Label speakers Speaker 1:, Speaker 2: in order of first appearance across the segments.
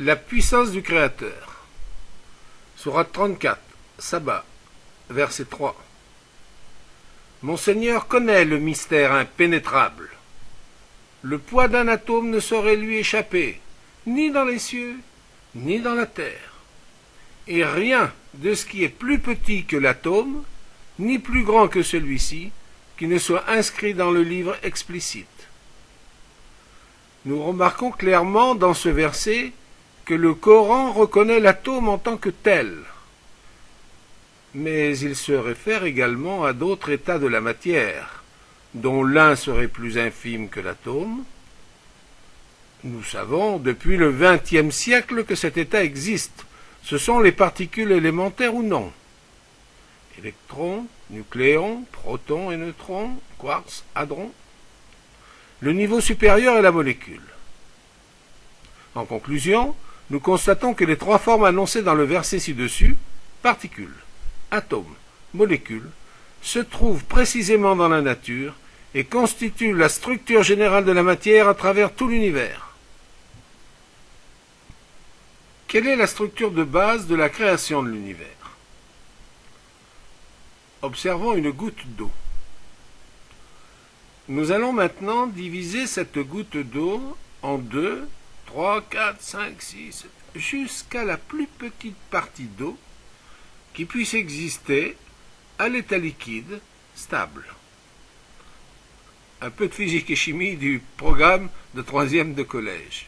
Speaker 1: La puissance du Créateur. Sourate 34, Sabbat, verset 3. Mon Seigneur connaît le mystère impénétrable. Le poids d'un atome ne saurait lui échapper, ni dans les cieux, ni dans la terre. Et rien de ce qui est plus petit que l'atome, ni plus grand que celui-ci, qui ne soit inscrit dans le livre explicite. Nous remarquons clairement dans ce verset que le Coran reconnaît l'atome en tant que tel. Mais il se réfère également à d'autres états de la matière, dont l'un serait plus infime que l'atome. Nous savons depuis le XXe siècle que cet état existe. Ce sont les particules élémentaires ou non. Électrons, nucléons, protons et neutrons, quarks, hadrons. Le niveau supérieur est la molécule. En conclusion, nous constatons que les trois formes annoncées dans le verset ci-dessus, particules, atomes, molécules, se trouvent précisément dans la nature et constituent la structure générale de la matière à travers tout l'univers. Quelle est la structure de base de la création de l'univers? Observons une goutte d'eau. Nous allons maintenant diviser cette goutte d'eau en 2, 3, 4, 5, 6, jusqu'à la plus petite partie d'eau qui puisse exister à l'état liquide, stable. Un peu de physique et chimie du programme de 3e de collège.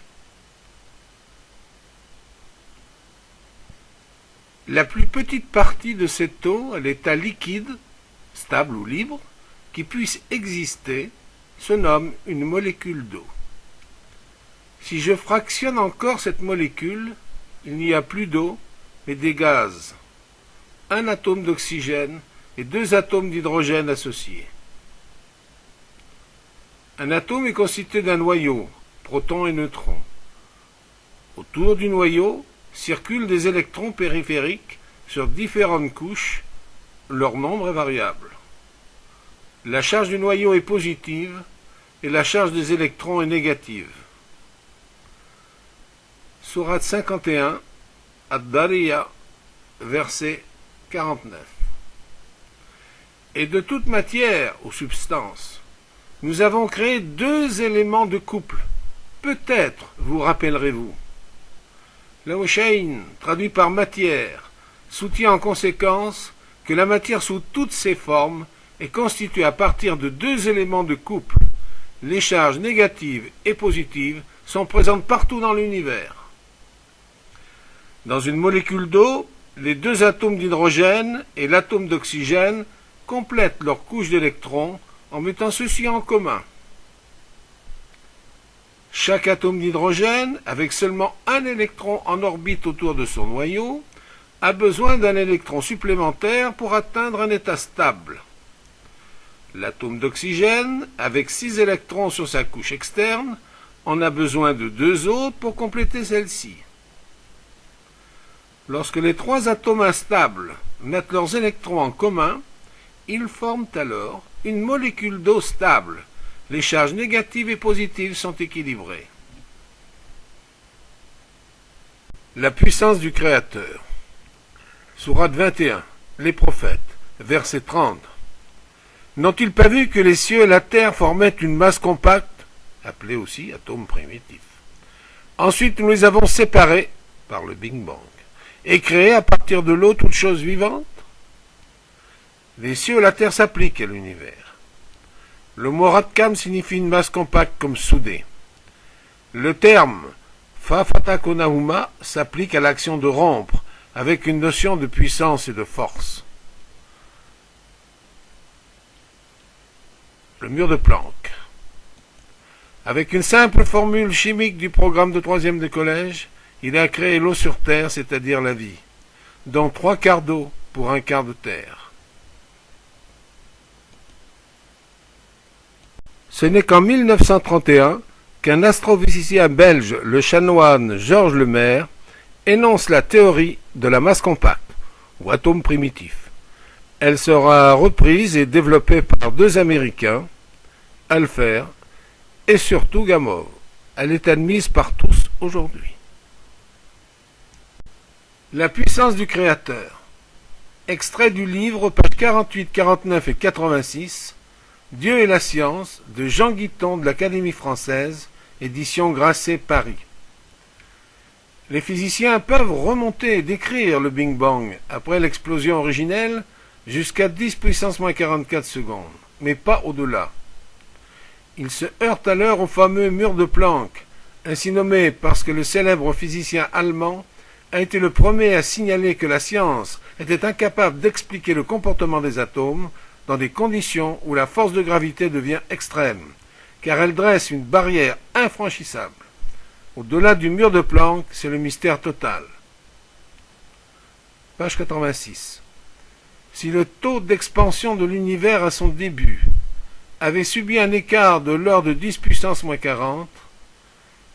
Speaker 1: La plus petite partie de cette eau à l'état liquide, stable ou libre, qui puisse exister, se nomme une molécule d'eau. Si je fractionne encore cette molécule, il n'y a plus d'eau, mais des gaz. Un atome d'oxygène et 2 atomes d'hydrogène associés. Un atome est constitué d'un noyau, protons et neutrons. Autour du noyau circulent des électrons périphériques sur différentes couches, leur nombre est variable. La charge du noyau est positive et la charge des électrons est négative. Sourate 51, Ad-Dariyah, verset 49. Et de toute matière ou substance, nous avons créé 2 éléments de couple. Peut-être vous rappellerez-vous. Laoshain, traduit par matière, soutient en conséquence que la matière sous toutes ses formes est constituée à partir de 2 éléments de couple. Les charges négatives et positives sont présentes partout dans l'univers. Dans une molécule d'eau, les 2 atomes d'hydrogène et l'atome d'oxygène complètent leur couche d'électrons en mettant ceci en commun. Chaque atome d'hydrogène, avec seulement un électron en orbite autour de son noyau, a besoin d'un électron supplémentaire pour atteindre un état stable. L'atome d'oxygène, avec 6 électrons sur sa couche externe, en a besoin de 2 autres pour compléter celle-ci. Lorsque les 3 atomes instables mettent leurs électrons en commun, ils forment alors une molécule d'eau stable. Les charges négatives et positives sont équilibrées. La puissance du Créateur. Sourate 21, les prophètes, verset 30. N'ont-ils pas vu que les cieux et la terre formaient une masse compacte, appelée aussi atome primitif? Ensuite, nous les avons séparés par le Big Bang et créé à partir de l'eau toute chose vivante. Les cieux et la terre s'appliquent à l'univers. Le mot ratkam signifie une masse compacte comme soudée. Le terme fafatakonahuma s'applique à l'action de rompre, avec une notion de puissance et de force. Le mur de Planck. Avec une simple formule chimique du programme de 3e de collège, il a créé l'eau sur Terre, c'est-à-dire la vie, dont 3 quarts d'eau pour 1 quart de terre. Ce n'est qu'en 1931 qu'un astrophysicien belge, le chanoine Georges Lemaire, énonce la théorie de la masse compacte, ou atome primitif. Elle sera reprise et développée par 2 Américains, Alpher et surtout Gamow. Elle est admise par tous aujourd'hui. La puissance du Créateur. Extrait du livre, pages 48, 49 et 86, Dieu et la science, de Jean Guiton de l'Académie française, édition Grasset, Paris. Les physiciens peuvent remonter et décrire le Big Bang après l'explosion originelle jusqu'à 10 puissance moins 44 secondes, mais pas au-delà. Ils se heurtent alors au fameux mur de Planck, ainsi nommé parce que le célèbre physicien allemand a été le premier à signaler que la science était incapable d'expliquer le comportement des atomes dans des conditions où la force de gravité devient extrême, car elle dresse une barrière infranchissable. Au-delà du mur de Planck, c'est le mystère total. Page 86. Si le taux d'expansion de l'univers à son début avait subi un écart de l'ordre de 10 puissance moins 40,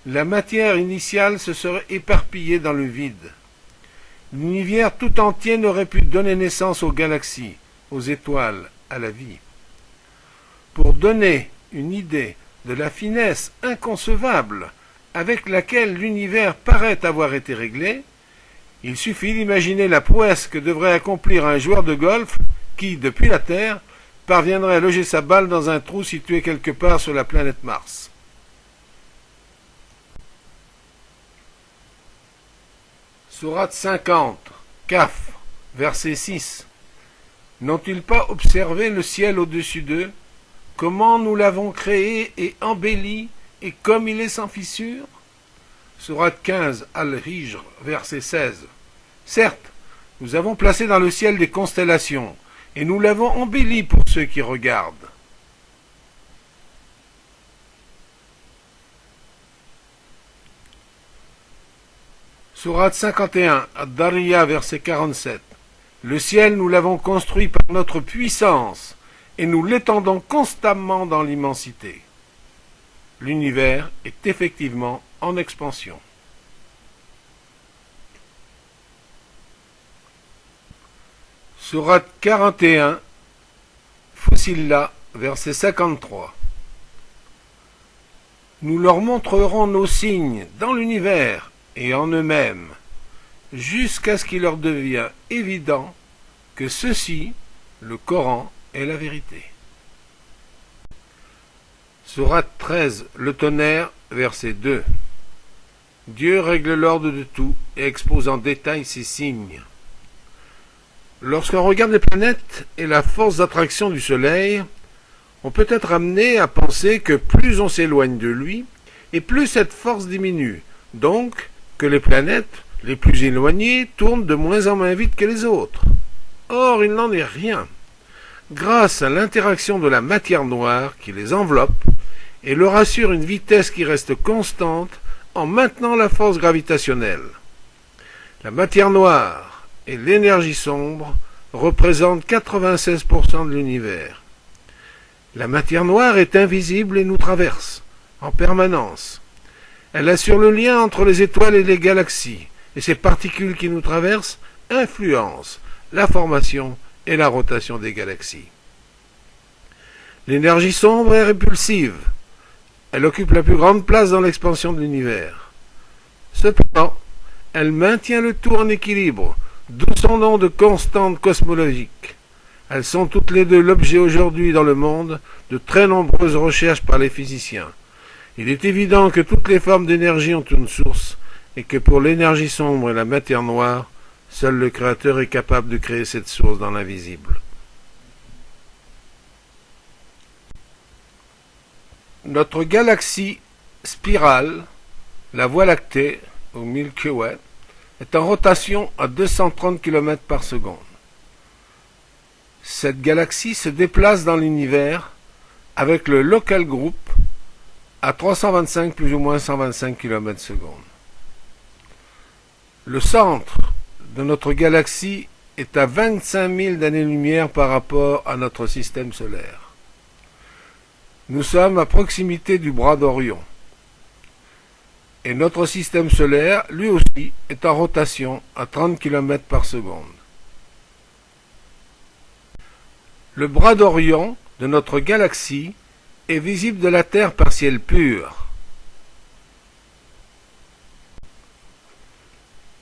Speaker 1: la matière initiale se serait éparpillée dans le vide. L'univers tout entier n'aurait pu donner naissance aux galaxies, aux étoiles, à la vie. Pour donner une idée de la finesse inconcevable avec laquelle l'univers paraît avoir été réglé, il suffit d'imaginer la prouesse que devrait accomplir un joueur de golf qui, depuis la Terre, parviendrait à loger sa balle dans un trou situé quelque part sur la planète Mars. Sourate 50, Kaf, verset 6. N'ont-ils pas observé le ciel au-dessus d'eux, comment nous l'avons créé et embelli, et comme il est sans fissure? Sourate 15, Al-Hijr, verset 16. Certes, nous avons placé dans le ciel des constellations, et nous l'avons embelli pour ceux qui regardent. Sourate 51, Ad-Dariyah, verset 47. Le ciel, nous l'avons construit par notre puissance, et nous l'étendons constamment dans l'immensité. L'univers est effectivement en expansion. Sourate 41, Fussilah, verset 53. Nous leur montrerons nos signes dans l'univers et en eux-mêmes, jusqu'à ce qu'il leur devienne évident que ceci, le Coran, est la vérité. Sourate 13, le tonnerre, verset 2. Dieu règle l'ordre de tout et expose en détail ses signes. Lorsqu'on regarde les planètes et la force d'attraction du Soleil, on peut être amené à penser que plus on s'éloigne de lui, et plus cette force diminue, donc que les planètes les plus éloignées tournent de moins en moins vite que les autres. Or, il n'en est rien. Grâce à l'interaction de la matière noire qui les enveloppe et leur assure une vitesse qui reste constante en maintenant la force gravitationnelle. La matière noire et l'énergie sombre représentent 96% de l'univers. La matière noire est invisible et nous traverse en permanence. Elle assure le lien entre les étoiles et les galaxies, et ces particules qui nous traversent influencent la formation et la rotation des galaxies. L'énergie sombre est répulsive. Elle occupe la plus grande place dans l'expansion de l'univers. Cependant, elle maintient le tout en équilibre, d'où son nom de constante cosmologique. Elles sont toutes les deux l'objet aujourd'hui dans le monde de très nombreuses recherches par les physiciens. Il est évident que toutes les formes d'énergie ont une source, et que pour l'énergie sombre et la matière noire, seul le Créateur est capable de créer cette source dans l'invisible. Notre galaxie spirale, la Voie lactée, ou Milky Way, est en rotation à 230 km par seconde. Cette galaxie se déplace dans l'univers avec le local group à 325 plus ou moins 125 km secondes. Le centre de notre galaxie est à 25 000 d'années-lumière par rapport à notre système solaire. Nous sommes à proximité du bras d'Orion. Et notre système solaire, lui aussi, est en rotation à 30 km par seconde. Le bras d'Orion de notre galaxie est visible de la Terre par ciel pur.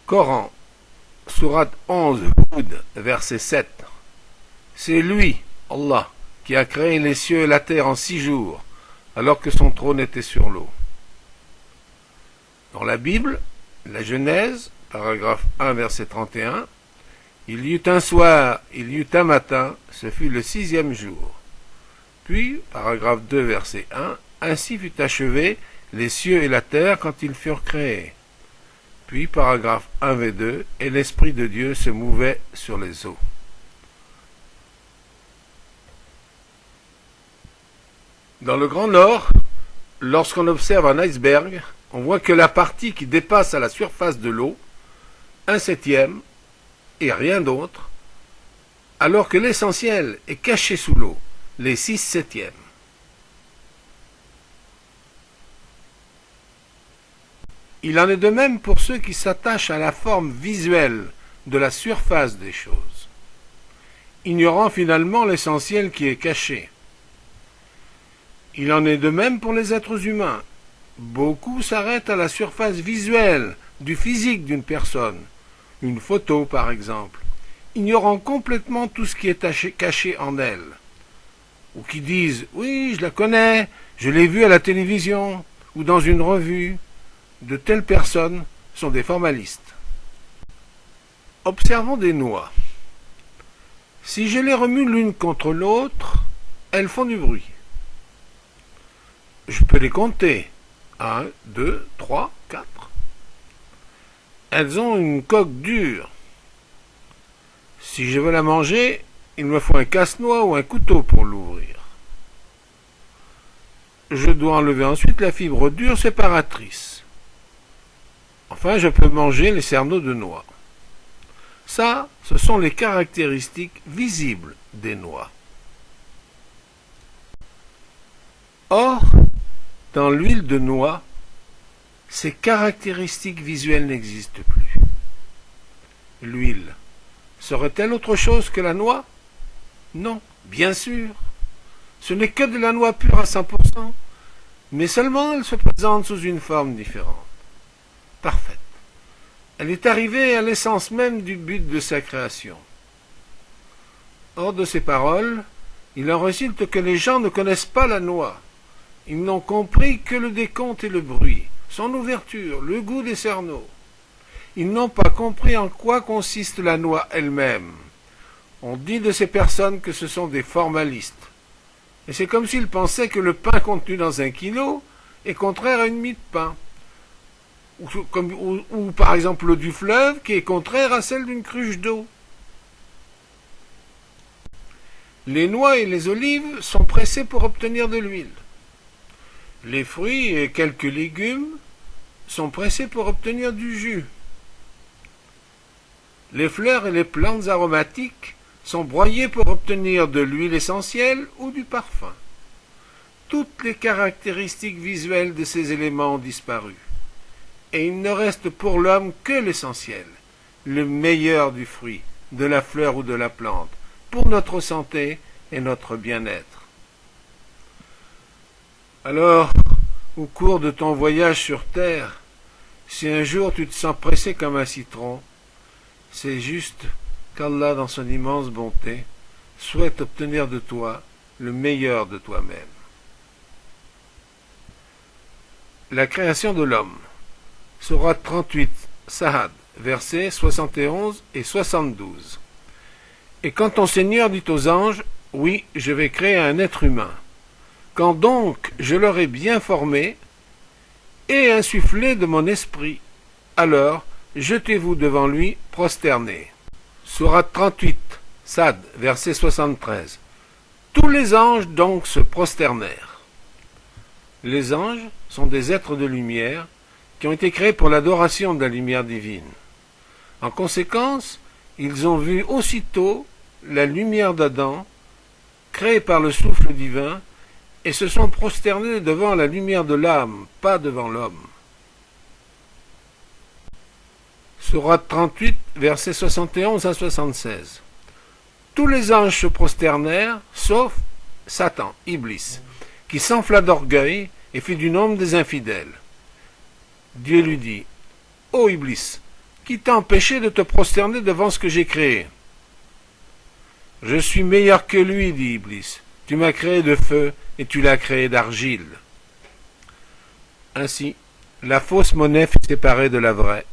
Speaker 1: Coran. Sourate 11, Hud, verset 7. C'est lui, Allah, qui a créé les cieux et la terre en 6 jours, alors que son trône était sur l'eau. Dans la Bible, la Genèse, paragraphe 1, verset 31, il y eut un soir, il y eut un matin, ce fut le 6e jour. Puis, paragraphe 2, verset 1, ainsi fut achevé les cieux et la terre quand ils furent créés. Puis, paragraphe 1 v2, et l'Esprit de Dieu se mouvait sur les eaux. Dans le Grand Nord, lorsqu'on observe un iceberg, on voit que la partie qui dépasse à la surface de l'eau, 1/7 et rien d'autre, alors que l'essentiel est caché sous l'eau, les 6/7. Il en est de même pour ceux qui s'attachent à la forme visuelle de la surface des choses, ignorant finalement l'essentiel qui est caché. Il en est de même pour les êtres humains. Beaucoup s'arrêtent à la surface visuelle du physique d'une personne, une photo par exemple, ignorant complètement tout ce qui est caché en elle. Ou qui disent « Oui, je la connais, je l'ai vue à la télévision ou dans une revue ». De telles personnes sont des formalistes. Observons des noix. Si je les remue l'une contre l'autre, elles font du bruit. Je peux les compter. 1, 2, 3, 4. Elles ont une coque dure. Si je veux la manger, il me faut un casse-noix ou un couteau pour l'ouvrir. Je dois enlever ensuite la fibre dure séparatrice. Enfin, je peux manger les cerneaux de noix. Ça, ce sont les caractéristiques visibles des noix. Or, dans l'huile de noix, ces caractéristiques visuelles n'existent plus. L'huile serait-elle autre chose que la noix? Non, bien sûr. Ce n'est que de la noix pure à 100%, mais seulement elle se présente sous une forme différente. Parfaite. Elle est arrivée à l'essence même du but de sa création. Hors de ces paroles, il en résulte que les gens ne connaissent pas la noix. Ils n'ont compris que le décompte et le bruit, son ouverture, le goût des cerneaux. Ils n'ont pas compris en quoi consiste la noix elle-même. On dit de ces personnes que ce sont des formalistes. Et c'est comme s'ils pensaient que le pain contenu dans 1 kilo est contraire à une mie de pain. Ou par exemple l'eau du fleuve qui est contraire à celle d'une cruche d'eau. Les noix et les olives sont pressées pour obtenir de l'huile. Les fruits et quelques légumes sont pressés pour obtenir du jus. Les fleurs et les plantes aromatiques sont broyées pour obtenir de l'huile essentielle ou du parfum. Toutes les caractéristiques visuelles de ces éléments ont disparu. Et il ne reste pour l'homme que l'essentiel, le meilleur du fruit, de la fleur ou de la plante, pour notre santé et notre bien-être. Alors, au cours de ton voyage sur Terre, si un jour tu te sens pressé comme un citron, c'est juste qu'Allah, dans son immense bonté, souhaite obtenir de toi le meilleur de toi-même. La création de l'homme. Sourate 38, Sa'ad, versets 71 et 72. Et quand ton Seigneur dit aux anges, oui, je vais créer un être humain, quand donc je l'aurai bien formé et insufflé de mon esprit, alors jetez-vous devant lui prosternés. Sourate 38, Sad, verset 73. Tous les anges donc se prosternèrent. Les anges sont des êtres de lumière qui ont été créés pour l'adoration de la lumière divine. En conséquence, ils ont vu aussitôt la lumière d'Adam, créée par le souffle divin, et se sont prosternés devant la lumière de l'âme, pas devant l'homme. Sourate 38, versets 71 à 76. Tous les anges se prosternèrent, sauf Satan, Iblis, qui s'enfla d'orgueil et fit du nombre des infidèles. Dieu lui dit, « Ô Iblis, Qui t'a empêché de te prosterner devant ce que j'ai créé? Je suis meilleur que lui, dit Iblis. Tu m'as créé de feu et tu l'as créé d'argile. Ainsi, la fausse monnaie fut séparée de la vraie.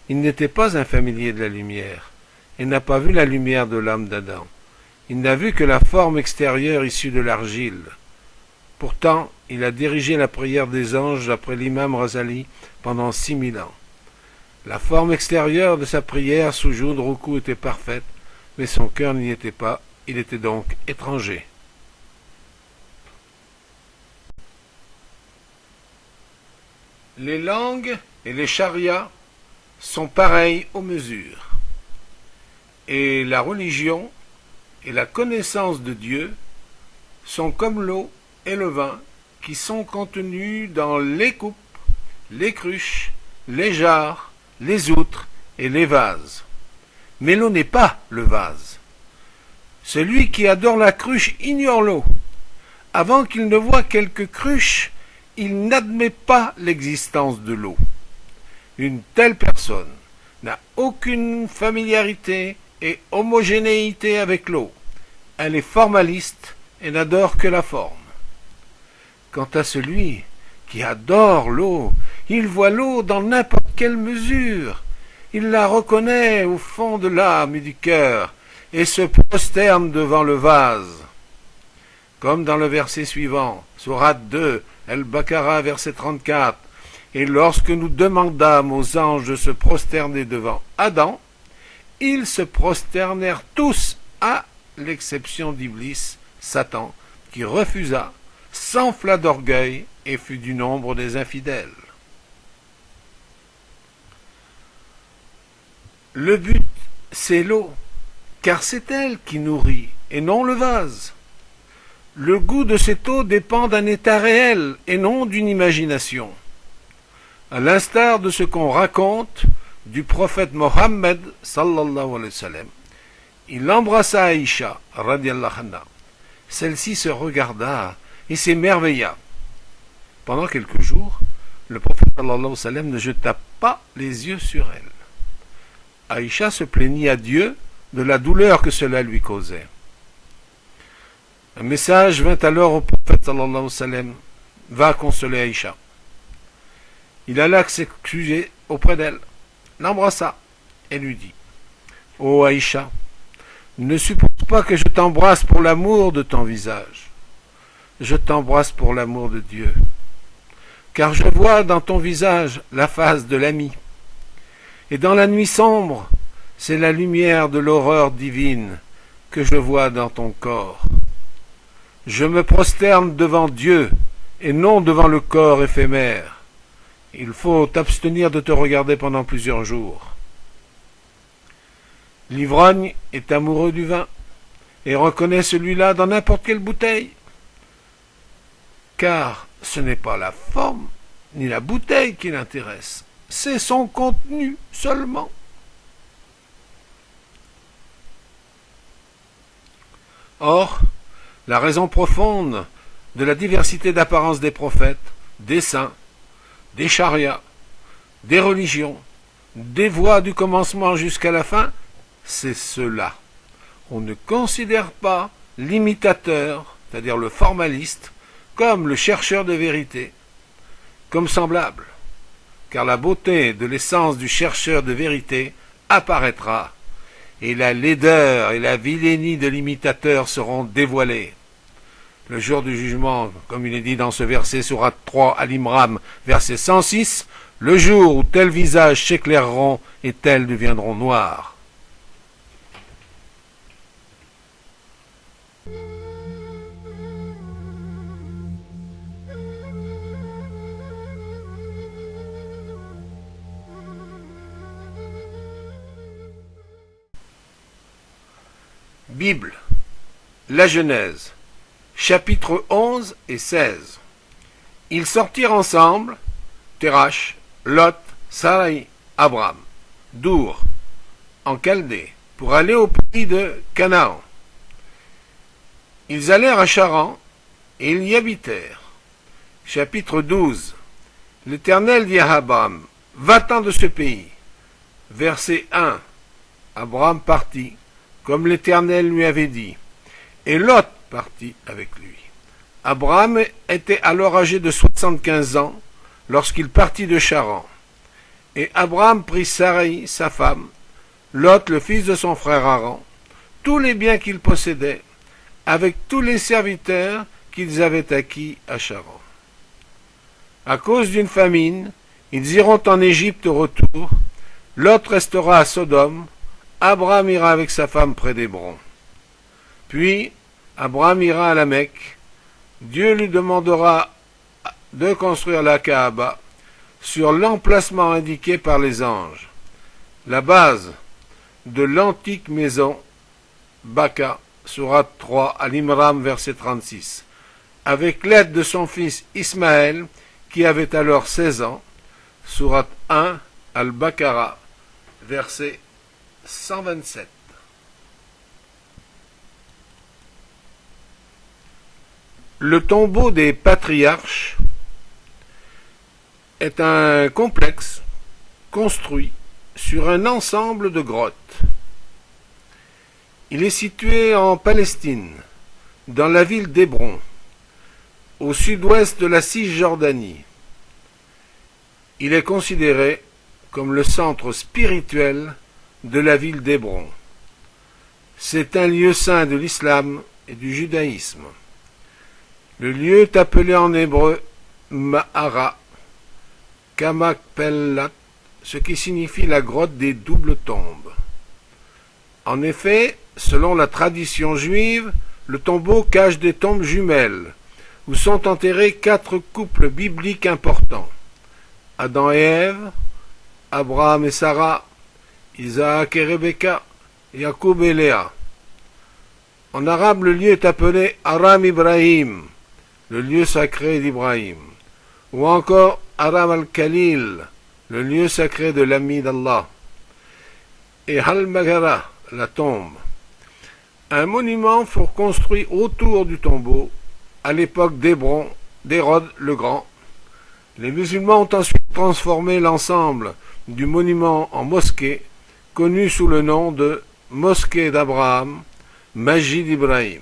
Speaker 1: Il n'était pas un familier de la lumière. Il n'a pas vu la lumière de l'âme d'Adam. Il n'a vu que la forme extérieure issue de l'argile. Pourtant, il a dirigé la prière des anges après l'imam Razali pendant 6000 ans. La forme extérieure de sa prière sous Joud Ruku était parfaite, mais son cœur n'y était pas, il était donc étranger. Les langues et les charias sont pareils aux mesures. Et la religion et la connaissance de Dieu sont comme l'eau et le vin qui sont contenus dans les coupes, les cruches, les jarres, les outres et les vases. Mais l'eau n'est pas le vase. Celui qui adore la cruche ignore l'eau. Avant qu'il ne voie quelques cruches, il n'admet pas l'existence de l'eau. Une telle personne n'a aucune familiarité et homogénéité avec l'eau. Elle est formaliste et n'adore que la forme. Quant à celui qui adore l'eau, il voit l'eau dans n'importe quelle mesure. Il la reconnaît au fond de l'âme et du cœur et se prosterne devant le vase. Comme dans le verset suivant, Sourate 2, El-Baqara, verset 34, « Et lorsque nous demandâmes aux anges de se prosterner devant Adam, ils se prosternèrent tous, à l'exception d'Iblis, Satan, qui refusa, s'enfla d'orgueil et fut du nombre des infidèles. » Le but, c'est l'eau, car c'est elle qui nourrit, et non le vase. Le goût de cette eau dépend d'un état réel, et non d'une imagination. À l'instar de ce qu'on raconte du prophète Mohammed, sallallahu alayhi wa sallam, il embrassa Aïcha, radiallahu anha. Celle-ci se regarda et s'émerveilla. Pendant quelques jours, le prophète sallallahu alayhi wa sallam ne jeta pas les yeux sur elle. Aïcha se plaignit à Dieu de la douleur que cela lui causait. Un message vint alors au prophète sallallahu alayhi wa sallam. Va consoler Aïcha. Il alla s'excuser auprès d'elle, l'embrassa et lui dit: Ô Aïcha, ne suppose pas que je t'embrasse pour l'amour de ton visage. Je t'embrasse pour l'amour de Dieu. Car je vois dans ton visage la face de l'ami. Et dans la nuit sombre, c'est la lumière de l'horreur divine que je vois dans ton corps. Je me prosterne devant Dieu et non devant le corps éphémère. Il faut t'abstenir de te regarder pendant plusieurs jours. L'ivrogne est amoureux du vin et reconnaît celui-là dans n'importe quelle bouteille. Car ce n'est pas la forme ni la bouteille qui l'intéresse, c'est son contenu seulement. Or, la raison profonde de la diversité d'apparence des prophètes, des saints, des chariats, des religions, des voies du commencement jusqu'à la fin, c'est cela. On ne considère pas l'imitateur, c'est-à-dire le formaliste, comme le chercheur de vérité, comme semblable, car la beauté de l'essence du chercheur de vérité apparaîtra, et la laideur et la vilainie de l'imitateur seront dévoilées. Le jour du jugement, comme il est dit dans ce verset Sourate 3 Al-Imran, verset 106, le jour où tels visages s'éclaireront et tels deviendront noirs. Bible, la Genèse, chapitres 11 et 16. Ils sortirent ensemble, Terach, Lot, Sarai, Abraham, d'Our, en Chaldée, pour aller au pays de Canaan. Ils allèrent à Charan, et ils y habitèrent. Chapitre 12. L'Éternel dit à Abraham: Va-t'en de ce pays, Verset 1. Abraham partit, comme l'Éternel lui avait dit, et Lot partit avec lui. Abraham était alors âgé de 75 ans lorsqu'il partit de Charan. Et Abraham prit Sarai, sa femme, Lot, le fils de son frère Haran, tous les biens qu'il possédait, avec tous les serviteurs qu'ils avaient acquis à Charan. À cause d'une famine, ils iront en Égypte au retour, Lot restera à Sodome, Abraham ira avec sa femme près d'Hébron. Puis, Abraham ira à la Mecque, Dieu lui demandera de construire la Kaaba sur l'emplacement indiqué par les anges, la base de l'antique maison Baka, sourate 3 à l'Imran, verset 36, avec l'aide de son fils Ismaël, qui avait alors 16 ans, sourate 1 al-Baqara, verset 127. Le tombeau des patriarches est un complexe construit sur un ensemble de grottes. Il est situé en Palestine, dans la ville d'Hébron, au sud-ouest de la Cisjordanie. Il est considéré comme le centre spirituel de la ville d'Hébron. C'est un lieu saint de l'islam et du judaïsme. Le lieu est appelé en hébreu Ma'ara, Kamakpellat, ce qui signifie la grotte des doubles tombes. En effet, selon la tradition juive, le tombeau cache des tombes jumelles, où sont enterrés 4 couples bibliques importants. Adam et Ève, Abraham et Sarah, Isaac et Rebecca, Jacob et Léa. En arabe, le lieu est appelé Aram Ibrahim, le lieu sacré d'Ibrahim, ou encore Aram al-Khalil, le lieu sacré de l'ami d'Allah, et Al-Magara, la tombe. Un monument fut construit autour du tombeau à l'époque d'Hébron, d'Hérode le Grand. Les musulmans ont ensuite transformé l'ensemble du monument en mosquée, connue sous le nom de Mosquée d'Abraham, Masjid Ibrahim.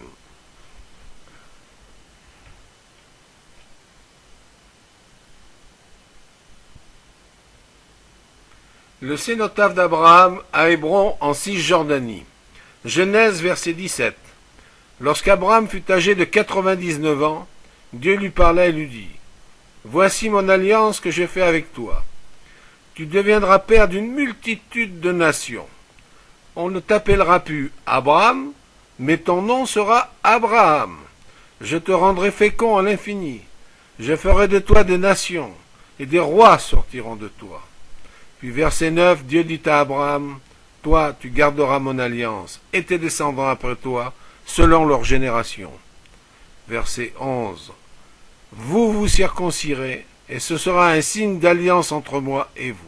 Speaker 1: Le cénotaphe d'Abraham à Hébron en Cisjordanie. Genèse verset 17. Lorsqu'Abraham fut âgé de 99 ans, Dieu lui parla et lui dit, « Voici mon alliance que j'ai faite avec toi. Tu deviendras père d'une multitude de nations. On ne t'appellera plus Abraham, mais ton nom sera Abraham. Je te rendrai fécond à l'infini. Je ferai de toi des nations, et des rois sortiront de toi. » Puis verset 9, Dieu dit à Abraham, « Toi, tu garderas mon alliance, et tes descendants après toi, selon leur génération. » Verset 11, « Vous vous circoncirez, et ce sera un signe d'alliance entre moi et vous. »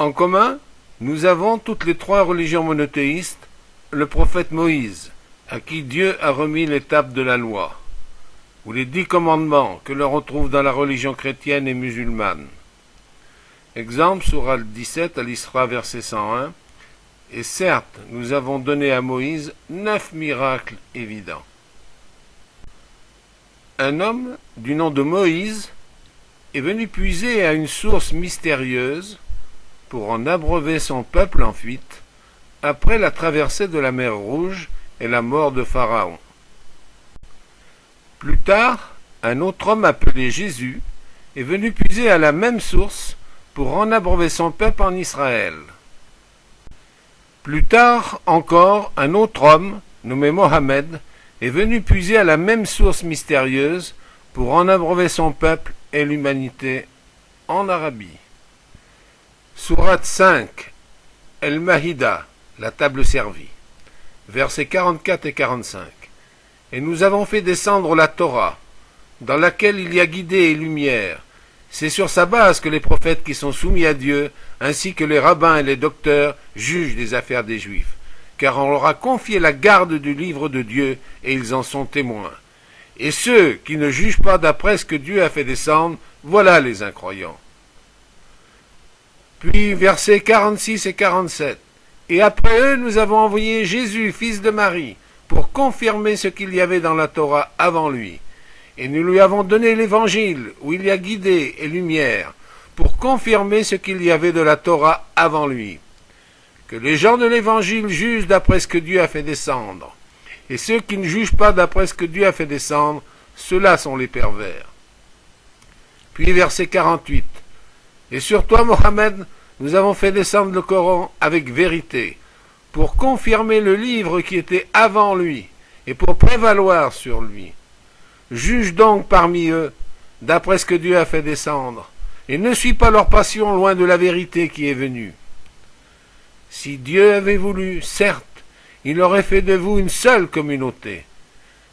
Speaker 1: En commun, nous avons toutes les 3 religions monothéistes, le prophète Moïse, à qui Dieu a remis l'étape de la loi, ou les 10 commandements que l'on retrouve dans la religion chrétienne et musulmane. Exemple, sourate 17 à l'Isra, verset 101, et certes, nous avons donné à Moïse 9 miracles évidents. Un homme du nom de Moïse est venu puiser à une source mystérieuse pour en abreuver son peuple en fuite, après la traversée de la mer Rouge et la mort de Pharaon. Plus tard, un autre homme appelé Jésus est venu puiser à la même source pour en abreuver son peuple en Israël. Plus tard encore, un autre homme, nommé Mohammed, est venu puiser à la même source mystérieuse pour en abreuver son peuple et l'humanité en Arabie. Sourate 5, El-Mahida, la table servie, versets 44 et 45. Et nous avons fait descendre la Torah, dans laquelle il y a guidée et lumière. C'est sur sa base que les prophètes qui sont soumis à Dieu, ainsi que les rabbins et les docteurs, jugent les affaires des Juifs. Car on leur a confié la garde du livre de Dieu, et ils en sont témoins. Et ceux qui ne jugent pas d'après ce que Dieu a fait descendre, voilà les incroyants. Puis versets 46 et 47. Et après eux, nous avons envoyé Jésus, fils de Marie, pour confirmer ce qu'il y avait dans la Torah avant lui. Et nous lui avons donné l'évangile, où il y a guidée et lumière, pour confirmer ce qu'il y avait de la Torah avant lui. Que les gens de l'évangile jugent d'après ce que Dieu a fait descendre. Et ceux qui ne jugent pas d'après ce que Dieu a fait descendre, ceux-là sont les pervers. Puis verset 48. Et sur toi, Mohammed, nous avons fait descendre le Coran avec vérité, pour confirmer le livre qui était avant lui, et pour prévaloir sur lui. Juge donc parmi eux, d'après ce que Dieu a fait descendre, et ne suis pas leur passion loin de la vérité qui est venue. Si Dieu avait voulu, certes, il aurait fait de vous une seule communauté,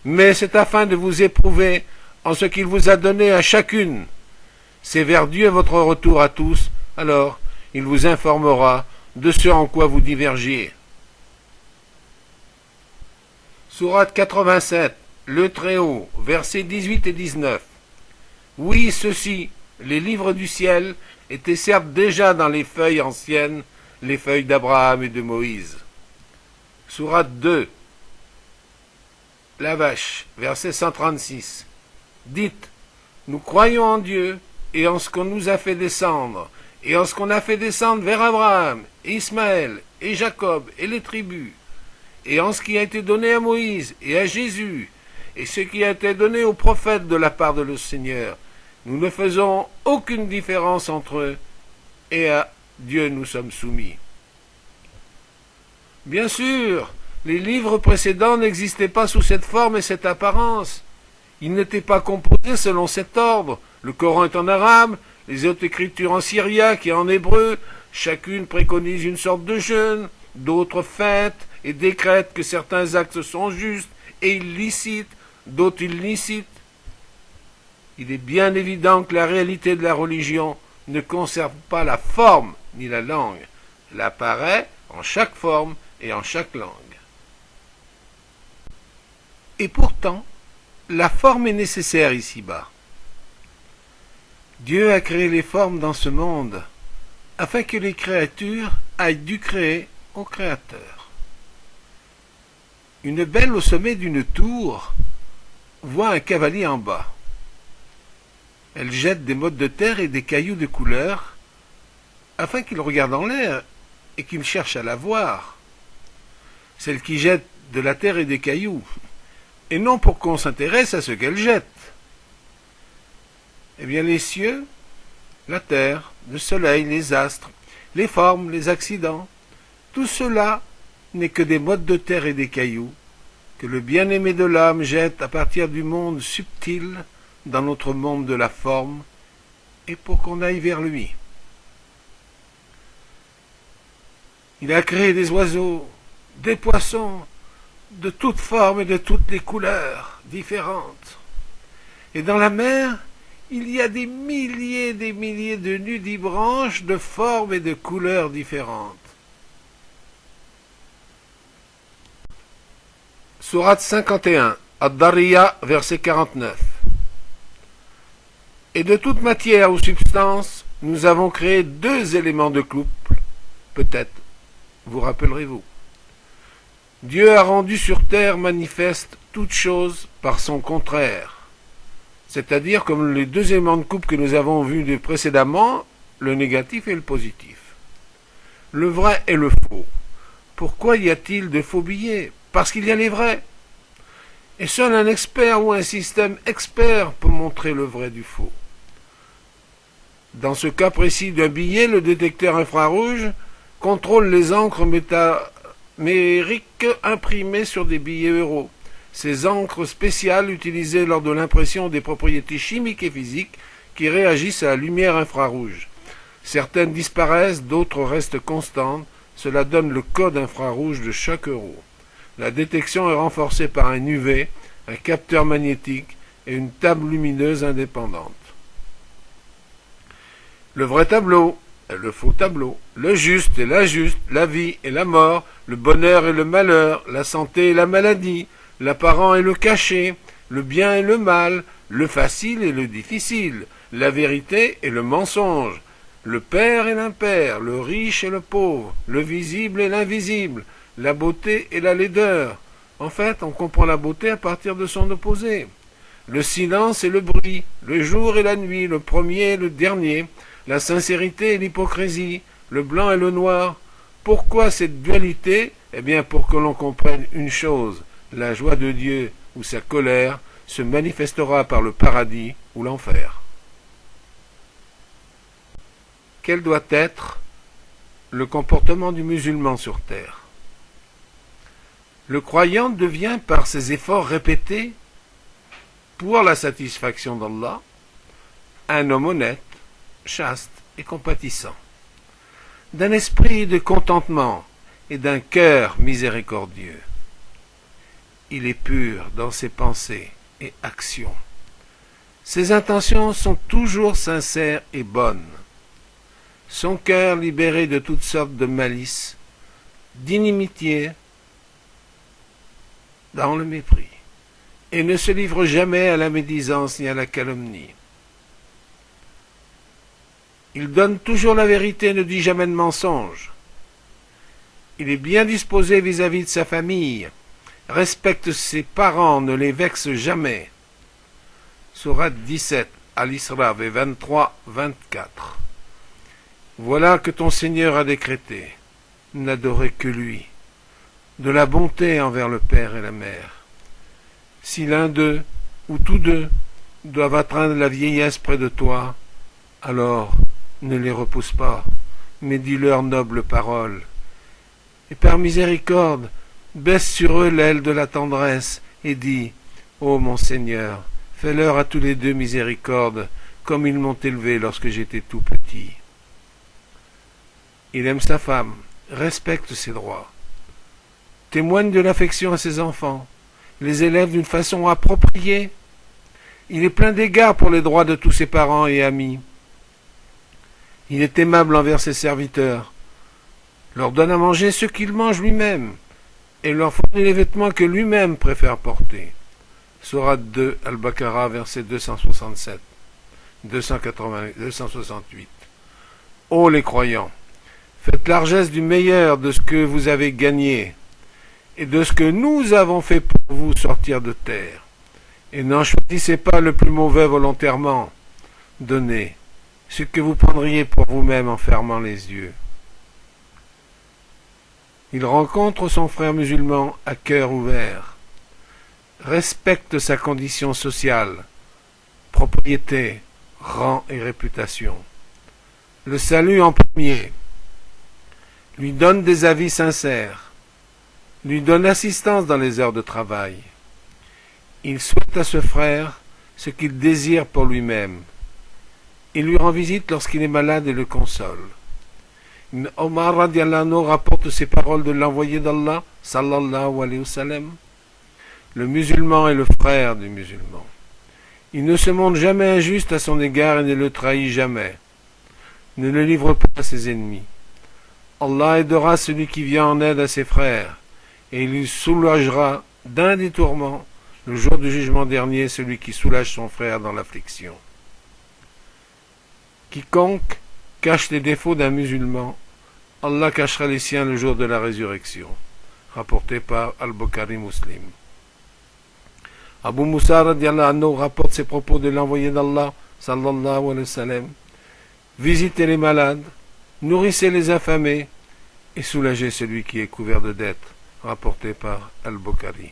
Speaker 1: mais c'est afin de vous éprouver en ce qu'il vous a donné à chacune. C'est vers Dieu votre retour à tous, alors il vous informera de ce en quoi vous divergiez. Sourate 87, le Très-Haut, versets 18 et 19. Oui, ceux-ci, les livres du ciel, étaient certes déjà dans les feuilles anciennes, les feuilles d'Abraham et de Moïse. Sourate 2, la vache, verset 136. Dites, nous croyons en Dieu et en ce qu'on nous a fait descendre, et en ce qu'on a fait descendre vers Abraham, et Ismaël, et Jacob, et les tribus, et en ce qui a été donné à Moïse et à Jésus, et ce qui a été donné aux prophètes de la part de le Seigneur. Nous ne faisons aucune différence entre eux, et à Dieu nous sommes soumis. Bien sûr, les livres précédents n'existaient pas sous cette forme et cette apparence. Ils n'étaient pas composés selon cet ordre. Le Coran est en arabe, les autres écritures en syriaque et en hébreu. Chacune préconise une sorte de jeûne, d'autres fêtes et décrètent que certains actes sont justes et illicites, d'autres illicites. Il est bien évident que la réalité de la religion ne conserve pas la forme ni la langue. Elle apparaît en chaque forme et en chaque langue. Et pourtant, la forme est nécessaire ici-bas. Dieu a créé les formes dans ce monde afin que les créatures aillent du créé au créateur. Une belle au sommet d'une tour voit un cavalier en bas. Elle jette des mottes de terre et des cailloux de couleur afin qu'il regarde en l'air et qu'il cherche à la voir. Celle qui jette de la terre et des cailloux, et non pour qu'on s'intéresse à ce qu'elle jette. Eh bien, les cieux, la terre, le soleil, les astres, les formes, les accidents, tout cela n'est que des mottes de terre et des cailloux que le bien-aimé de l'âme jette à partir du monde subtil dans notre monde de la forme, et pour qu'on aille vers lui. Il a créé des oiseaux, des poissons, de toutes formes et de toutes les couleurs différentes. Et dans la mer, il y a des milliers de nudibranches de formes et de couleurs différentes. Sourate 51, Ad-Dariya, verset 49. Et de toute matière ou substance, nous avons créé deux éléments de couple, peut-être, vous rappellerez-vous. Dieu a rendu sur terre manifeste toute chose par son contraire, c'est-à-dire comme les deux éléments de couple que nous avons vus précédemment, le négatif et le positif. Le vrai et le faux. Pourquoi y a-t-il de faux billets? Parce qu'il y a les vrais. Et seul un expert ou un système expert peut montrer le vrai du faux. Dans ce cas précis d'un billet, le détecteur infrarouge contrôle les encres métamériques imprimées sur des billets euros. Ces encres spéciales utilisées lors de l'impression des propriétés chimiques et physiques qui réagissent à la lumière infrarouge. Certaines disparaissent, d'autres restent constantes. Cela donne le code infrarouge de chaque euro. La détection est renforcée par un UV, un capteur magnétique et une table lumineuse indépendante. Le vrai tableau et le faux tableau, le juste et l'injuste, la vie et la mort, le bonheur et le malheur, la santé et la maladie, l'apparent et le caché, le bien et le mal, le facile et le difficile, la vérité et le mensonge, le père et l'impère, le riche et le pauvre, le visible et l'invisible, la beauté et la laideur. En fait, on comprend la beauté à partir de son opposé. Le silence et le bruit, le jour et la nuit, le premier et le dernier, la sincérité et l'hypocrisie, le blanc et le noir. Pourquoi cette dualité? Eh bien, pour que l'on comprenne une chose, la joie de Dieu ou sa colère se manifestera par le paradis ou l'enfer. Quel doit être le comportement du musulman sur terre? Le croyant devient, par ses efforts répétés pour la satisfaction d'Allah, un homme honnête, chaste et compatissant, d'un esprit de contentement et d'un cœur miséricordieux. Il est pur dans ses pensées et actions. Ses intentions sont toujours sincères et bonnes. Son cœur libéré de toutes sortes de malice, d'inimitié, dans le mépris, et ne se livre jamais à la médisance ni à la calomnie. Il donne toujours la vérité et ne dit jamais de mensonge. Il est bien disposé vis-à-vis de sa famille, respecte ses parents, ne les vexe jamais. Sourate 17, Al-Isra, 23-24. Voilà que ton Seigneur a décrété, n'adorez que lui, de la bonté envers le père et la mère. Si l'un d'eux, ou tous deux, doivent atteindre la vieillesse près de toi, alors ne les repousse pas, mais dis-leur nobles paroles. Et par miséricorde, baisse sur eux l'aile de la tendresse, et dis, ô mon Seigneur, fais-leur à tous les deux miséricorde, comme ils m'ont élevé lorsque j'étais tout petit. Il aime sa femme, respecte ses droits, témoigne de l'affection à ses enfants, les élève d'une façon appropriée. Il est plein d'égards pour les droits de tous ses parents et amis. Il est aimable envers ses serviteurs, leur donne à manger ce qu'il mange lui-même, et leur fournit les vêtements que lui-même préfère porter. Sourate 2, Al-Baqarah, verset 267, 268. Ô les croyants, faites largesse du meilleur de ce que vous avez gagné, et de ce que nous avons fait pour vous sortir de terre. Et n'en choisissez pas le plus mauvais volontairement. Donnez ce que vous prendriez pour vous-même en fermant les yeux. Il rencontre son frère musulman à cœur ouvert, respecte sa condition sociale, propriété, rang et réputation, le salue en premier, lui donne des avis sincères, lui donne assistance dans les heures de travail. Il souhaite à ce frère ce qu'il désire pour lui-même. Il lui rend visite lorsqu'il est malade et le console. Omar radiallahu anhu rapporte ces paroles de l'envoyé d'Allah, sallallahu alayhi wa sallam. Le musulman est le frère du musulman. Il ne se montre jamais injuste à son égard et ne le trahit jamais. Ne le livre pas à ses ennemis. Allah aidera celui qui vient en aide à ses frères, et il lui soulagera d'un des tourments le jour du jugement dernier, celui qui soulage son frère dans l'affliction. Quiconque cache les défauts d'un musulman, Allah cachera les siens le jour de la résurrection. Rapporté par Al-Bukhari Muslim. Abu Musa radiallahu anhu rapporte ces propos de l'envoyé d'Allah, sallallahu alayhi wa sallam. Visitez les malades, nourrissez les affamés et soulagez celui qui est couvert de dettes. Rapporté par Al-Bukhari.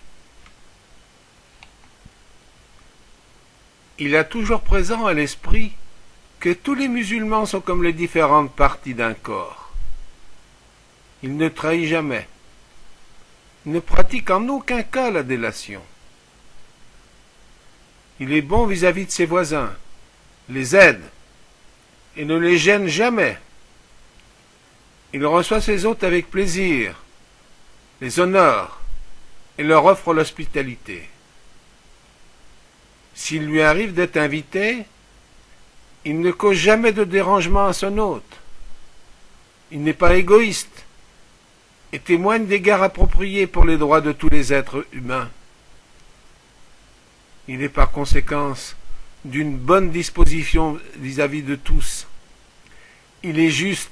Speaker 1: il a toujours présent à l'esprit que tous les musulmans sont comme les différentes parties d'un corps. Il ne trahit jamais, ne pratique en aucun cas la délation. Il est bon vis-à-vis de ses voisins, les aide et ne les gêne jamais. Il reçoit ses hôtes avec plaisir, les honore et leur offre l'hospitalité. S'il lui arrive d'être invité, il ne cause jamais de dérangement à son hôte. Il n'est pas égoïste et témoigne d'égards appropriés pour les droits de tous les êtres humains. Il est par conséquence d'une bonne disposition vis-à-vis de tous. Il est juste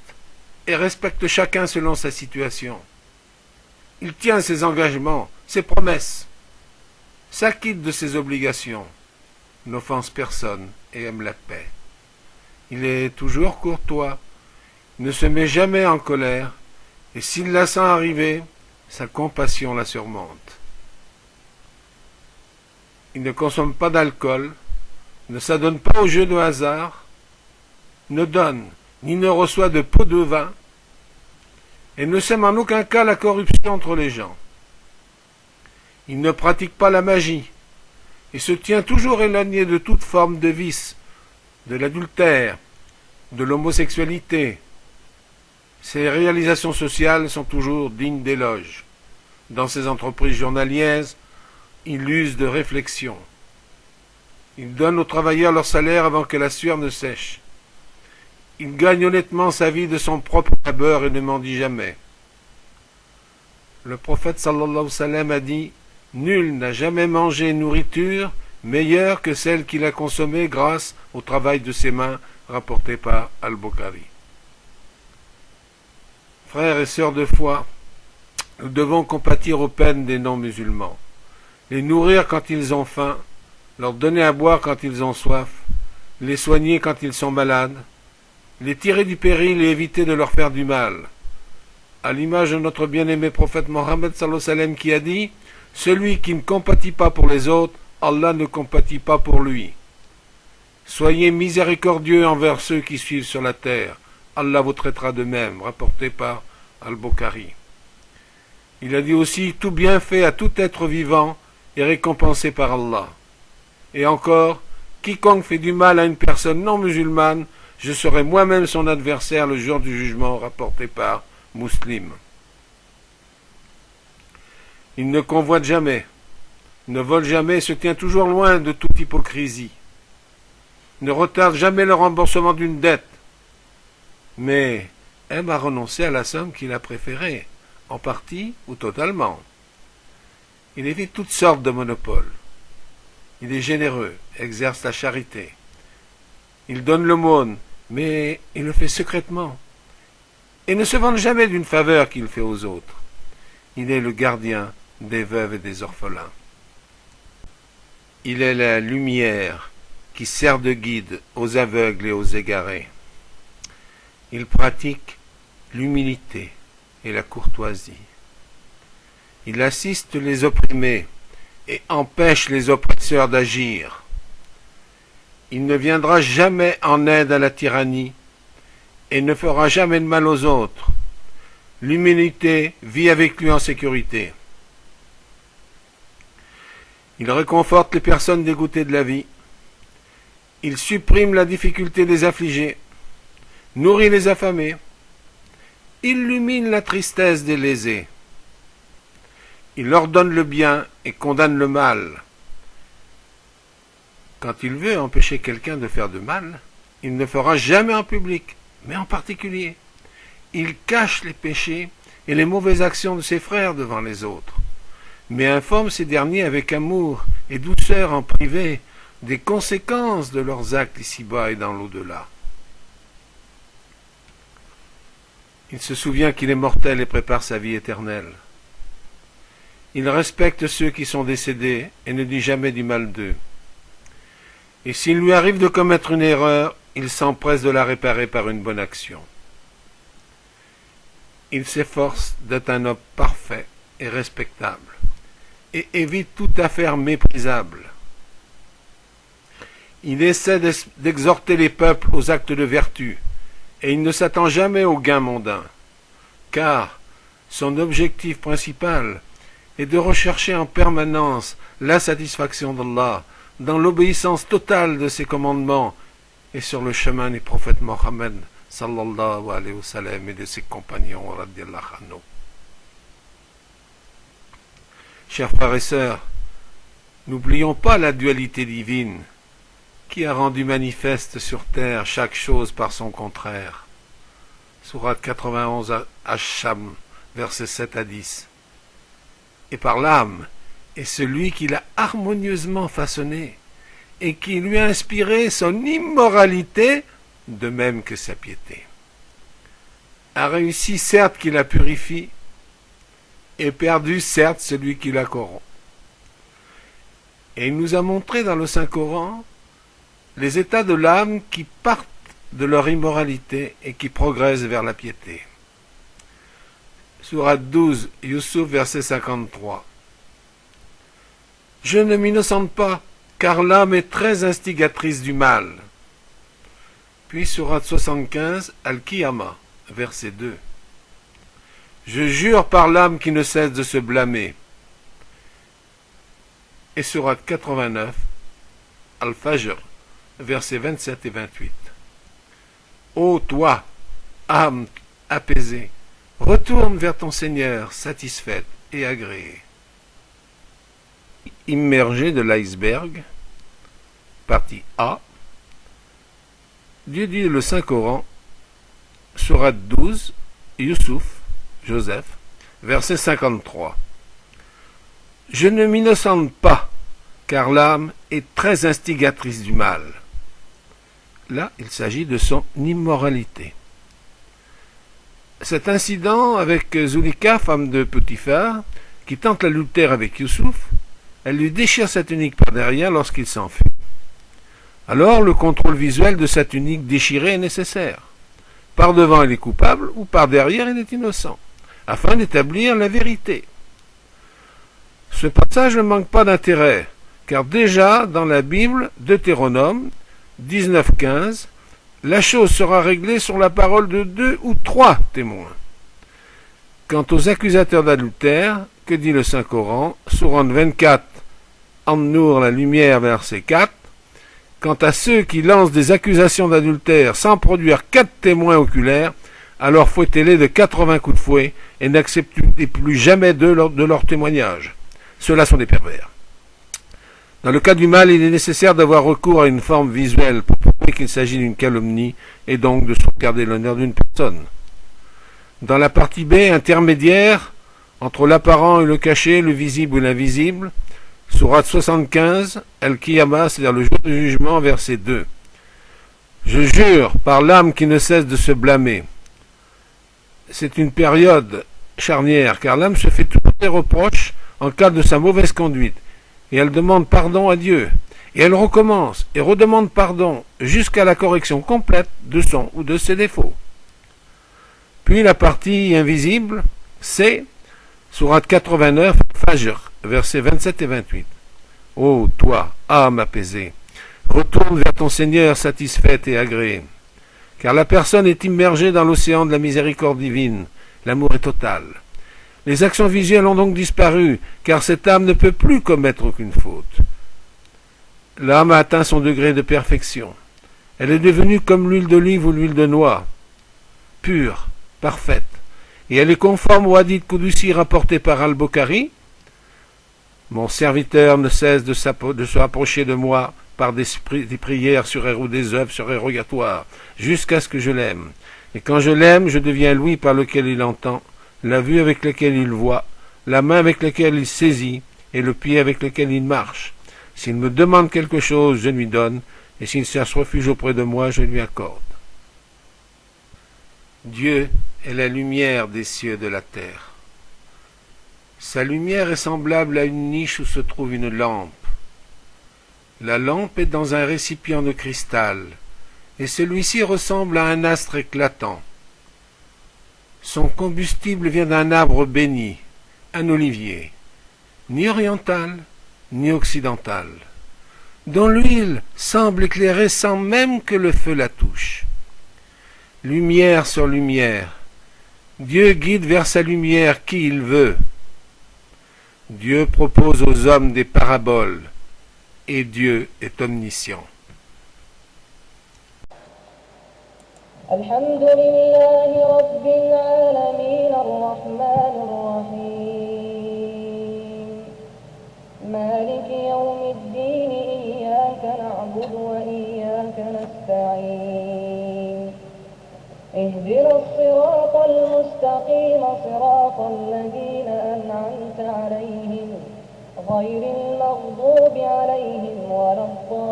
Speaker 1: et respecte chacun selon sa situation. Il tient ses engagements, ses promesses, s'acquitte de ses obligations, n'offense personne et aime la paix. Il est toujours courtois, ne se met jamais en colère, et s'il la sent arriver, sa compassion la surmonte. Il ne consomme pas d'alcool, ne s'adonne pas aux jeux de hasard, ne donne ni ne reçoit de pot de vin, et ne sème en aucun cas la corruption entre les gens. Il ne pratique pas la magie, et se tient toujours éloigné de toute forme de vice, de l'adultère, de l'homosexualité. Ses réalisations sociales sont toujours dignes d'éloge. Dans ses entreprises journalières, il use de réflexion. Il donne aux travailleurs leur salaire avant que la sueur ne sèche. Il gagne honnêtement sa vie de son propre labeur et ne mendie jamais. Le prophète sallallahu alayhi wa sallam a dit « Nul n'a jamais mangé nourriture meilleure que celle qu'il a consommée grâce au travail de ses mains, rapporté par Al-Bukhari. » Frères et sœurs de foi, nous devons compatir aux peines des non-musulmans, les nourrir quand ils ont faim, leur donner à boire quand ils ont soif, les soigner quand ils sont malades, les tirer du péril et éviter de leur faire du mal. À l'image de notre bien-aimé prophète Mohammed sallallahu alayhi wa sallam qui a dit « Celui qui ne compatit pas pour les autres, Allah ne compatit pas pour lui. Soyez miséricordieux envers ceux qui suivent sur la terre. Allah vous traitera de même. » Rapporté par Al-Bukhari. Il a dit aussi « Tout bienfait à tout être vivant est récompensé par Allah. » Et encore « Quiconque fait du mal à une personne non musulmane, je serai moi-même son adversaire le jour du jugement. » Rapporté par Muslim. Il ne convoite jamais, ne vole jamais et se tient toujours loin de toute hypocrisie. Ne retarde jamais le remboursement d'une dette, mais aime à renoncer à la somme qu'il a préférée, en partie ou totalement. Il évite toutes sortes de monopoles. Il est généreux, exerce la charité. Il donne l'aumône, mais il le fait secrètement, et ne se vante jamais d'une faveur qu'il fait aux autres. Il est le gardien des veuves et des orphelins. Il est la lumière qui sert de guide aux aveugles et aux égarés. Il pratique l'humilité et la courtoisie. Il assiste les opprimés et empêche les oppresseurs d'agir. Il ne viendra jamais en aide à la tyrannie et ne fera jamais de mal aux autres. L'humanité vit avec lui en sécurité. Il réconforte les personnes dégoûtées de la vie. Il supprime la difficulté des affligés, nourrit les affamés, illumine la tristesse des lésés. Il ordonne le bien et condamne le mal. Quand il veut empêcher quelqu'un de faire de mal, il ne fera jamais en public, mais en particulier. Il cache les péchés et les mauvaises actions de ses frères devant les autres, mais informe ces derniers avec amour et douceur en privé des conséquences de leurs actes ici-bas et dans l'au-delà. Il se souvient qu'il est mortel et prépare sa vie éternelle. Il respecte ceux qui sont décédés et ne dit jamais du mal d'eux. Et s'il lui arrive de commettre une erreur, il s'empresse de la réparer par une bonne action. Il s'efforce d'être un homme parfait et respectable, et évite toute affaire méprisable. Il essaie d'exhorter les peuples aux actes de vertu, et il ne s'attend jamais aux gains mondains, car son objectif principal est de rechercher en permanence la satisfaction d'Allah dans l'obéissance totale de ses commandements et sur le chemin du prophète Mohammed sallallahu alayhi wa sallam et de ses compagnons radiyallahu anhu. Chers frères et sœurs, n'oublions pas la dualité divine qui a rendu manifeste sur terre chaque chose par son contraire. Sourate 91 Ash-Sham, versets 7 à 10. Et par l'âme est celui qui l'a harmonieusement façonné et qui lui a inspiré son immoralité de même que sa piété. A réussi certes qui la purifie et perdu certes celui qui la corrompt. Et il nous a montré dans le Saint-Coran les états de l'âme qui partent de leur immoralité et qui progressent vers la piété. Sourate 12, Yusuf, verset 53. Je ne m'innocente pas, car l'âme est très instigatrice du mal. Puis sourate 75, Al-Qiyamah, verset 2. Je jure par l'âme qui ne cesse de se blâmer. Et sourate 89, Al-Fajr, versets 27 et 28. Ô toi, âme apaisée, retourne vers ton Seigneur, satisfaite et agréée. Immergé de l'iceberg, partie A. Dieu dit le Saint-Coran, sourate 12, Yusuf, Joseph, verset 53. Je ne m'innocente pas, car l'âme est très instigatrice du mal. Là, il s'agit de son immoralité. Cet incident avec Zulika, femme de Potiphar, qui tente l'adultère avec Youssouf, elle lui déchire sa tunique par derrière lorsqu'il s'enfuit. Alors, le contrôle visuel de sa tunique déchirée est nécessaire. Par devant, il est coupable, ou par derrière, il est innocent, afin d'établir la vérité. Ce passage ne manque pas d'intérêt, car déjà, dans la Bible, Deutéronome 19.15, la chose sera réglée sur la parole de 2 ou 3 témoins. Quant aux accusateurs d'adultère, que dit le Saint-Coran, sourate 24, An-Nur, la lumière, verset 4, quant à ceux qui lancent des accusations d'adultère sans produire 4 témoins oculaires, alors fouettez-les de 80 coups de fouet et n'acceptez plus jamais de leur témoignage. Ceux-là sont des pervers. Dans le cas du mal, il est nécessaire d'avoir recours à une forme visuelle pour prouver qu'il s'agit d'une calomnie et donc de sauvegarder l'honneur d'une personne. Dans la partie B, intermédiaire, entre l'apparent et le caché, le visible ou l'invisible, sourate 75, Al-Qiyamah, c'est-à-dire le jour du jugement, verset 2. Je jure par l'âme qui ne cesse de se blâmer. C'est une période charnière, car l'âme se fait tous les reproches en cas de sa mauvaise conduite. Et elle demande pardon à Dieu. Et elle recommence et redemande pardon jusqu'à la correction complète de son ou de ses défauts. Puis la partie invisible, c'est sourate 89, Fajr, versets 27 et 28. Ô toi, âme apaisée, retourne vers ton Seigneur satisfaite et agréée. Car la personne est immergée dans l'océan de la miséricorde divine. L'amour est total. Les actions visuelles ont donc disparu, car cette âme ne peut plus commettre aucune faute. L'âme a atteint son degré de perfection. Elle est devenue comme l'huile d'olive ou l'huile de noix, pure, parfaite, et elle est conforme au hadith Qudusi rapporté par Al-Bukhari. Mon serviteur ne cesse de se rapprocher de moi par des prières ou des œuvres surérogatoires, jusqu'à ce que je l'aime. Et quand je l'aime, je deviens l'ouïe par lequel il entend, la vue avec laquelle il voit, la main avec laquelle il saisit, et le pied avec lequel il marche. S'il me demande quelque chose, je lui donne, et s'il cherche refuge auprès de moi, je lui accorde. Dieu est la lumière des cieux et de la terre. Sa lumière est semblable à une niche où se trouve une lampe. La lampe est dans un récipient de cristal, et celui-ci ressemble à un astre éclatant. Son combustible vient d'un arbre béni, un olivier, ni oriental, ni occidental. dont l'huile semble éclairer sans même que le feu la touche. Lumière sur lumière, Dieu guide vers sa lumière qui il veut. Dieu propose aux hommes des paraboles, et Dieu est omniscient.
Speaker 2: الحمد لله رب العالمين الرحمن الرحيم مالك يوم الدين إياك نعبد وإياك نستعين اهدنا الصراط المستقيم صراط الذين أنعمت عليهم غير المغضوب عليهم ولا الضالين